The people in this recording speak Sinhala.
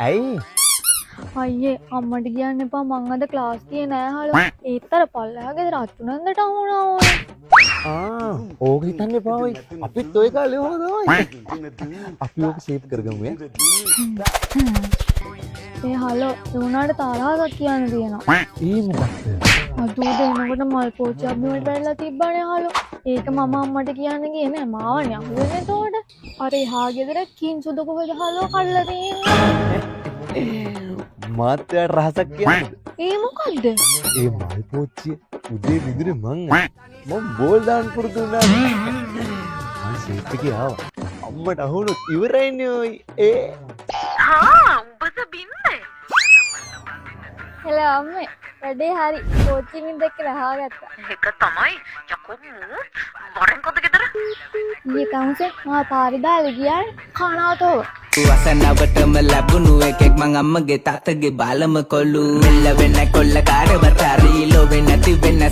ඇයි අයියේ අම්මට කියන්න එපා මං අද ක්ලාස් ගියේ නෑ හලෝ. ඒත්තර පල්ලෙහා ගෙදර අච්චුනන්දට වුණා ඕනේ. ඕක හිතන්න එපා ඔයි අපිත් ඔය කාලේ ඔහොම තමයි අපි ඕක සේව් කරගමු ඒ හලෝ දුනාට තාරාවක් කියන්න තියෙනවා. ඒ මොකක්ද අදෝද එනකොට මල් පෝච්චියක් බිමට වැටලා තිබ්බනේ හලෝ. ඒක මම අම්මට කියන්න ගියේ නෑ මාවනේ අහුවෙන්නේ එතකොට. අර එහා ගෙදර කිංසුදු කොහෙද හලෝ කල්ලා තියෙන්නේ. මාත්‍යා රහසක් කියන්නේ ඒ මොකද්ද? ඒ මල් පෝච්චිය උදේ විදුරේ මම බෝල් දාන්න පුරුදු වුණා මම සේව් එකේ ආවා අම්මට අහුණොත් ඉවරයිනේ ඔයි උඹද බින්නේ හෙල අම්මේ වැඩේ හරි කෝච්චියෙන් දැක්ක රහාගත්තා. එක තමයි යකෝ වරෙන් කොද ගෙදර ඊයේ තමුසේ මා පාරේ දාලා ගියා කනාතෝ. වසනවටම ලැබුණු එකෙක් මං අම්මගේ තාත්තගේ බාලම කොල්ලු මෙල්ල වෙන්න කොල්ල කාරවත් හරි ලෝ වෙන්න නැති වෙන්න